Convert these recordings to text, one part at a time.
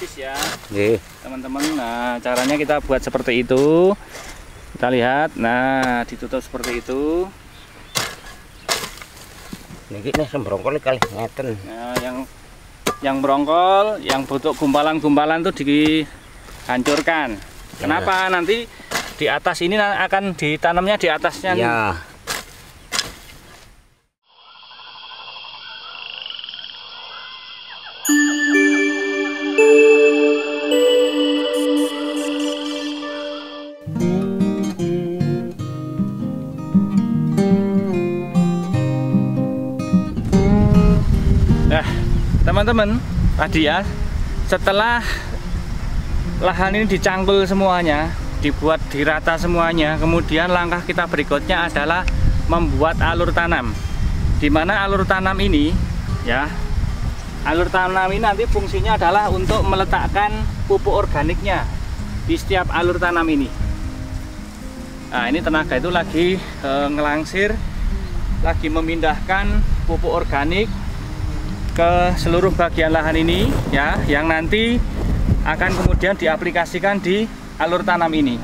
praktis ya, teman-teman. Nah, caranya kita buat seperti itu. Kita lihat, nah ditutup seperti itu. Ini sembrongkol kali ngeten. Nah, yang berongkol, yang butuh gumpalan-gumpalan tuh dihancurkan. Kenapa? Nanti di atas ini akan ditanamnya di atasnya. Ya. Nah, teman-teman, tadi ya, setelah lahan ini dicangkul semuanya, dibuat dirata semuanya, kemudian langkah kita berikutnya adalah membuat alur tanam. Di mana alur tanam ini, ya, alur tanam ini nanti fungsinya adalah untuk meletakkan pupuk organiknya di setiap alur tanam ini. Nah, ini tenaga itu lagi ngelangsir, lagi memindahkan pupuk organik ke seluruh bagian lahan ini, ya, yang nanti akan kemudian diaplikasikan di alur tanam ini.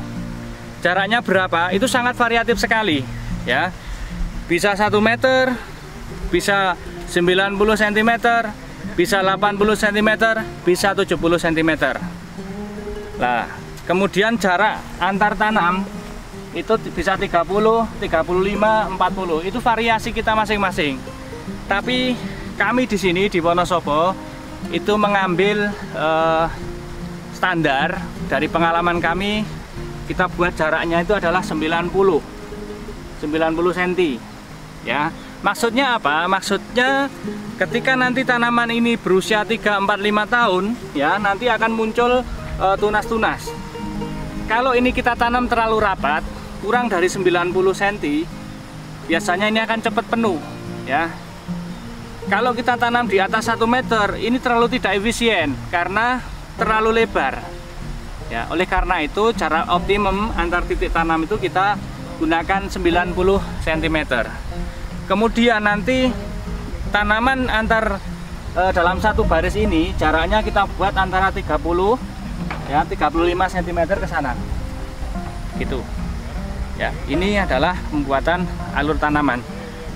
Jaraknya berapa? Itu sangat variatif sekali, ya. Bisa 1 meter, bisa 90 cm, bisa 80 cm, bisa 70 cm. Nah, kemudian jarak antar tanam itu bisa 30, 35, 40. Itu variasi kita masing-masing. Tapi kami di sini di Wonosobo itu mengambil standar dari pengalaman kami. Kita buat jaraknya itu adalah 90 cm, ya. Maksudnya apa? Maksudnya ketika nanti tanaman ini berusia 3, 4, 5 tahun, ya, nanti akan muncul tunas-tunas. Kalau ini kita tanam terlalu rapat, kurang dari 90 cm, biasanya ini akan cepat penuh, ya. Kalau kita tanam di atas 1 meter, ini terlalu tidak efisien karena terlalu lebar. Ya, oleh karena itu cara optimum antar titik tanam itu kita gunakan 90 cm. Kemudian nanti tanaman antar dalam satu baris ini jaraknya kita buat antara 30, ya, 35 cm ke sana. Gitu. Ya, ini adalah pembuatan alur tanaman.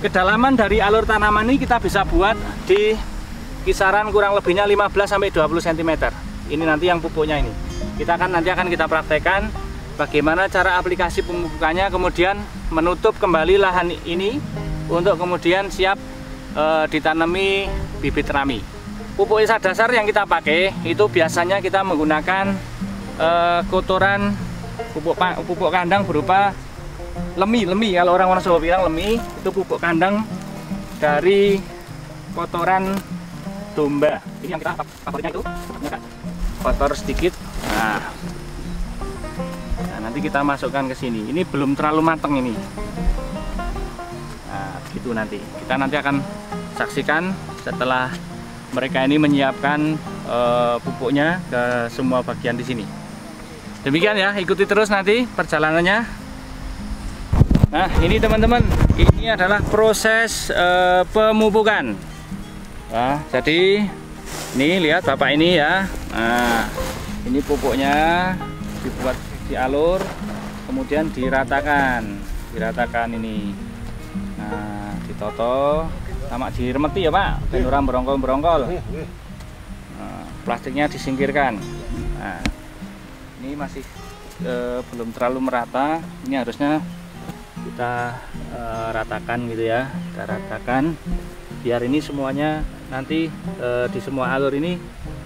Kedalaman dari alur tanaman ini kita bisa buat di kisaran kurang lebihnya 15 sampai 20 cm. Ini nanti yang pupuknya ini. Nanti akan kita praktekkan bagaimana cara aplikasi pemupukannya, kemudian menutup kembali lahan ini untuk kemudian siap ditanami bibit rami. Pupuk sisa dasar yang kita pakai itu biasanya kita menggunakan kotoran pupuk kandang berupa lemi, kalau orang Wonosobo bilang lemi, itu pupuk kandang dari kotoran domba. Ini yang kita favoritnya itu kotor sedikit. Nah, nanti kita masukkan ke sini. Ini belum terlalu matang ini. Nah, gitu nanti. Kita nanti akan saksikan setelah mereka ini menyiapkan pupuknya ke semua bagian di sini. Demikian ya, ikuti terus nanti perjalanannya. Nah, ini teman-teman, ini adalah proses pemupukan. Nah, jadi ini lihat Bapak ini ya. Nah, ini pupuknya dibuat di alur, kemudian diratakan ini. Nah, ditoto sama diremeti ya Pak, ben ora berongkol-berongkol. Nah, plastiknya disingkirkan. Nah, ini masih belum terlalu merata. Ini harusnya kita ratakan gitu ya, kita ratakan biar ini semuanya nanti di semua alur ini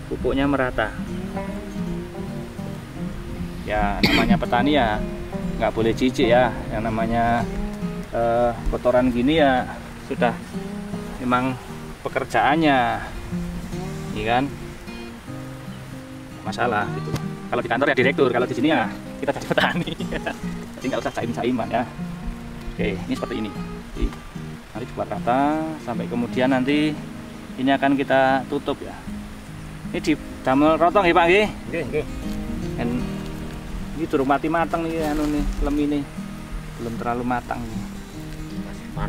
pupuknya merata. Ya, namanya petani ya nggak boleh jijik ya, yang namanya kotoran gini ya sudah memang pekerjaannya, ini kan masalah gitu. Kalau di kantor ya direktur, kalau di sini ya kita jadi petani. Jadi nggak usah caim-caiman ya. Oke, ini seperti ini. Jadi, nanti dibuat rata sampai kemudian nanti ini akan kita tutup ya. Ini di damel rotong ya Pak nggih? Nggih. Ini durung mati matang nih anu nih, lem ini. Belum terlalu matang nih.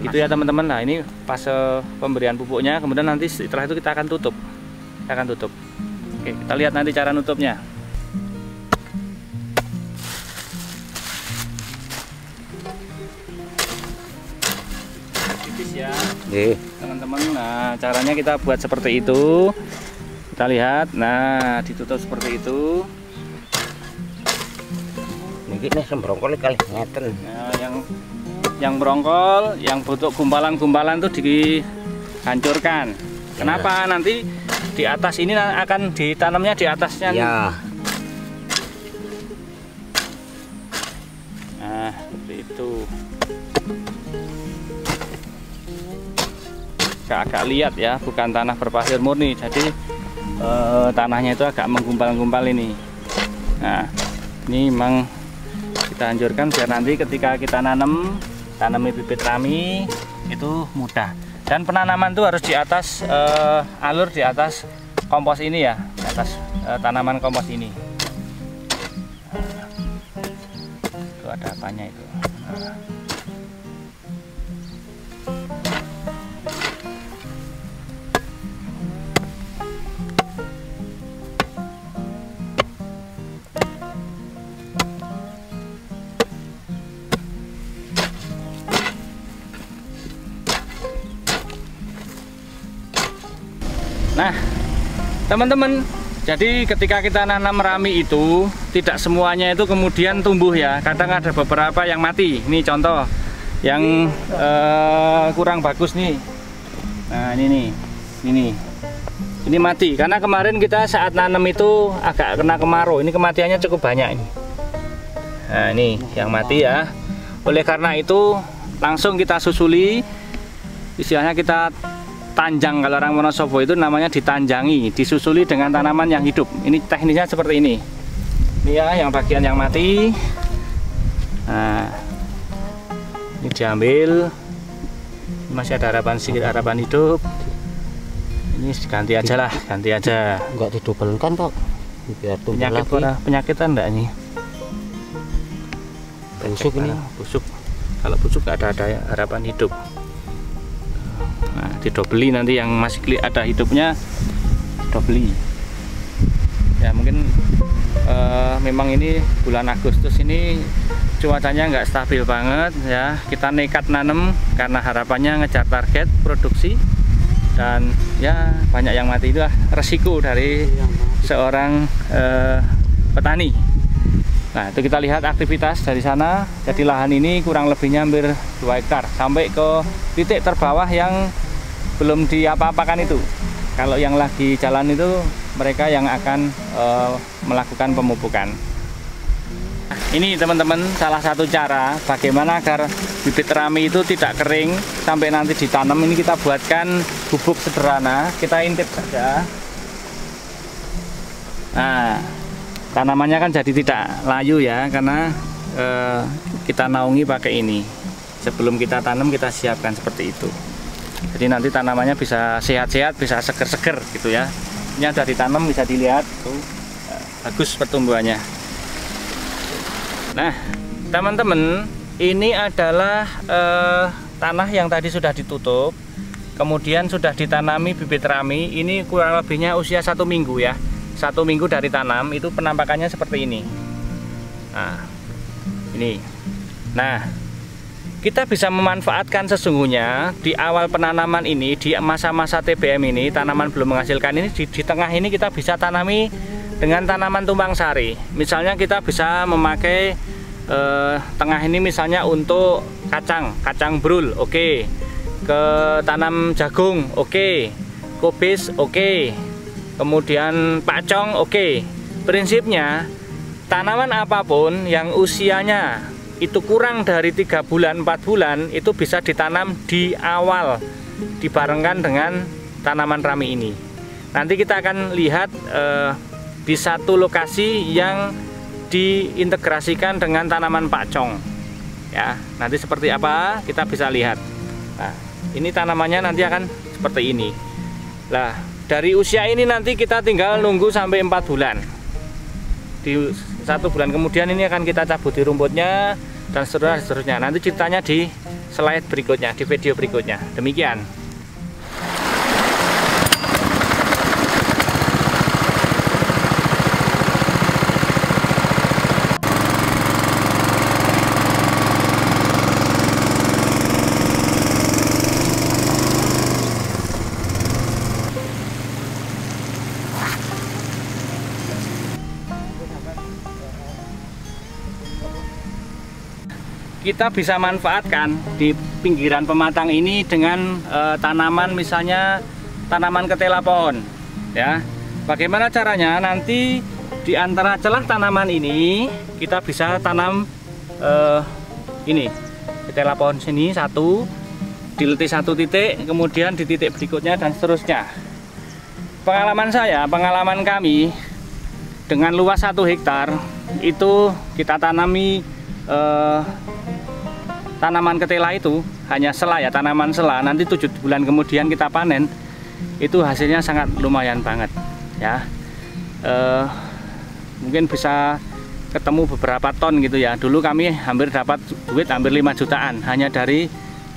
Gitu ya teman-teman. Nah, ini fase pemberian pupuknya, kemudian nanti setelah itu kita akan tutup. Oke. Oke, kita lihat nanti cara nutupnya. Tipis ya, teman-teman. Nah, caranya kita buat seperti itu. Kita lihat, nah ditutup seperti itu. Ini sembrongkol kali ngeten. Nah, yang berongkol, yang butuh gumpalan-gumpalan tuh dihancurkan. Kenapa? Nanti di atas ini akan ditanamnya di atasnya. Ya. Nah, seperti itu. Agak liat ya, bukan tanah berpasir murni. Jadi tanahnya itu agak menggumpal-gumpal ini. Nah, ini memang kita anjurkan biar nanti ketika kita tanami bibit rami itu mudah. Dan penanaman itu harus di atas alur di atas kompos ini ya, di atas tanaman kompos ini. Itu ada apanya itu. Nah, teman-teman, jadi ketika kita nanam rami itu tidak semuanya itu kemudian tumbuh ya. Kadang ada beberapa yang mati. Ini contoh yang kurang bagus nih. Nah, ini mati karena kemarin kita saat nanam itu agak kena kemarau. Ini kematiannya cukup banyak ini. Nah, ini yang mati ya. Oleh karena itu langsung kita susuli, istilahnya kita tanjang. Kalau orang Wonosobo itu namanya ditanjangi, disusuli dengan tanaman yang hidup. Ini teknisnya seperti ini. Ini ya yang bagian yang mati. Nah, ini diambil. Masih ada harapan sedikit, harapan hidup. Ini ganti aja lah, ganti aja. Enggak didobelkan Pak, biar tumbuh penyakit lagi. Penyakitan enggak nih? Busuk ini. Busuk. Kalau busuk nggak ada harapan hidup. Nah, didobeli nanti yang masih ada hidupnya dobeli. Ya mungkin memang ini bulan Agustus ini cuacanya nggak stabil banget ya. Kita nekat nanam karena harapannya ngejar target produksi dan ya banyak yang mati. Itu resiko dari seorang petani. Nah, itu kita lihat aktivitas dari sana. Jadi lahan ini kurang lebihnya hampir 2 hektar sampai ke titik terbawah yang belum diapa-apakan itu. Kalau yang lagi jalan itu mereka yang akan melakukan pemupukan. Ini teman-teman salah satu cara bagaimana agar bibit rami itu tidak kering sampai nanti ditanam. Ini kita buatkan bubuk sederhana, kita intip saja. Nah, tanamannya kan jadi tidak layu ya, karena kita naungi pakai ini. Sebelum kita tanam kita siapkan seperti itu. Jadi nanti tanamannya bisa sehat-sehat, bisa seger-seger gitu ya. Ini sudah ditanam, bisa dilihat tuh, bagus pertumbuhannya. Nah, teman-teman, ini adalah tanah yang tadi sudah ditutup, kemudian sudah ditanami bibit rami. Ini kurang lebihnya usia 1 minggu ya. 1 minggu dari tanam itu penampakannya seperti ini. Nah, ini. Nah, kita bisa memanfaatkan sesungguhnya di awal penanaman ini, di masa-masa TBM ini, tanaman belum menghasilkan ini, di tengah ini kita bisa tanami dengan tanaman tumpang sari. Misalnya kita bisa memakai tengah ini misalnya untuk kacang brul, oke. Ke tanam jagung, oke. Kubis, oke. Kemudian pacong, oke. Prinsipnya tanaman apapun yang usianya itu kurang dari 3 bulan, 4 bulan itu bisa ditanam di awal dibarengkan dengan tanaman rami ini. Nanti kita akan lihat di satu lokasi yang diintegrasikan dengan tanaman pacong ya. Nanti seperti apa kita bisa lihat. Nah, ini tanamannya nanti akan seperti ini. Nah, dari usia ini nanti kita tinggal nunggu sampai 4 bulan. Di 1 bulan kemudian ini akan kita cabuti rumputnya dan seterusnya. Nanti ceritanya di slide berikutnya, di video berikutnya. Demikian. kita bisa manfaatkan di pinggiran pematang ini dengan tanaman, misalnya tanaman ketela pohon ya. Bagaimana caranya? Nanti di antara celah tanaman ini kita bisa tanam ini ketela pohon sini satu, dileti satu titik, kemudian di titik berikutnya dan seterusnya. Pengalaman saya, pengalaman kami, dengan luas 1 hektar itu kita tanami tanaman ketela itu hanya sela ya, tanaman sela. Nanti 7 bulan kemudian kita panen, itu hasilnya sangat lumayan banget ya. Mungkin bisa ketemu beberapa ton gitu ya. Dulu kami hampir dapat duit hampir 5 jutaan hanya dari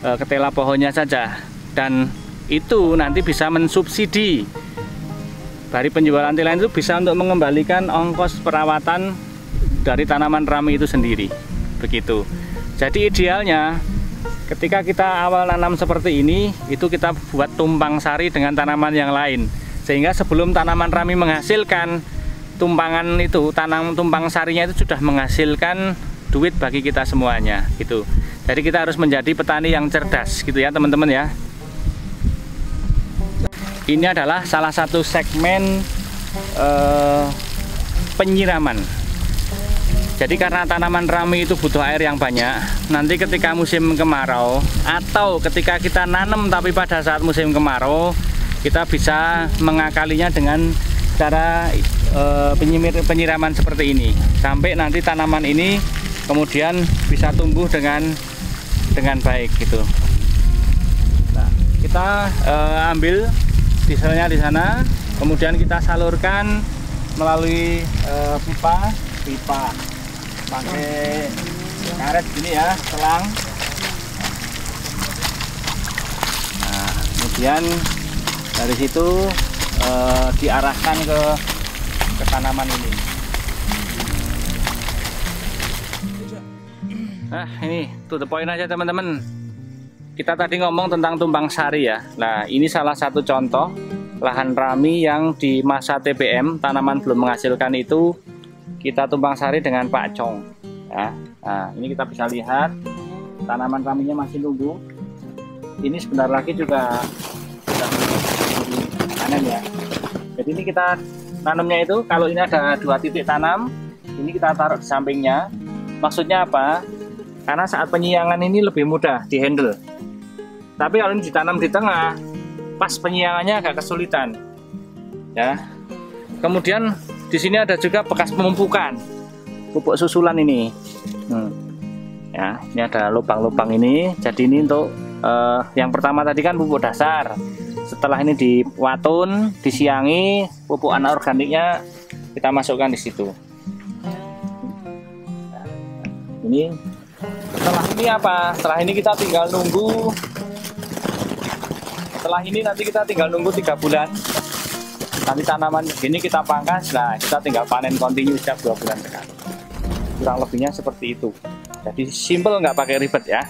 ketela pohonnya saja, dan itu nanti bisa mensubsidi dari penjualan tilan itu, bisa untuk mengembalikan ongkos perawatan dari tanaman rami itu sendiri. Begitu. Jadi idealnya ketika kita awal nanam seperti ini, itu kita buat tumpang sari dengan tanaman yang lain, sehingga sebelum tanaman rami menghasilkan tumpangan itu, tumpang sarinya itu sudah menghasilkan duit bagi kita semuanya gitu. Jadi kita harus menjadi petani yang cerdas gitu ya teman-teman ya. Ini adalah salah satu segmen penyiraman. Jadi karena tanaman rami itu butuh air yang banyak, nanti ketika musim kemarau atau ketika kita nanam tapi pada saat musim kemarau, kita bisa mengakalinya dengan cara penyiraman seperti ini, sampai nanti tanaman ini kemudian bisa tumbuh dengan baik gitu. Nah, kita ambil dieselnya di sana, kemudian kita salurkan melalui pipa pakai karet gini ya, selang. Nah, kemudian dari situ diarahkan ke tanaman ini. Nah, ini to the point aja teman-teman. Kita tadi ngomong tentang tumpang sari ya. Nah, ini salah satu contoh lahan rami yang di masa TBM, tanaman belum menghasilkan itu, kita tumpang sari dengan pakcong ya. Nah, ini kita bisa lihat tanaman raminya masih nunggu. Ini sebentar lagi juga sudah panen ya. Jadi ini kita tanamnya itu, kalau ini ada 2 titik tanam, ini kita taruh di sampingnya. Maksudnya apa? Karena saat penyiangan ini lebih mudah dihandle. Tapi kalau ini ditanam di tengah, pas penyiangannya agak kesulitan ya. Kemudian di sini ada juga bekas pemumpukan pupuk susulan ini. Ya, ini ada lubang-lubang ini. Jadi ini untuk yang pertama tadi kan pupuk dasar. Setelah ini diwatun, disiangi, pupuk anorganiknya kita masukkan di situ. Nah, ini setelah ini apa? Setelah ini kita tinggal nunggu. Setelah ini nanti kita tinggal nunggu 3 bulan. Nanti tanaman begini kita pangkas, nah kita tinggal panen kontinu setiap 2 bulan sekali. Kurang lebihnya seperti itu. Jadi simple, nggak pakai ribet ya.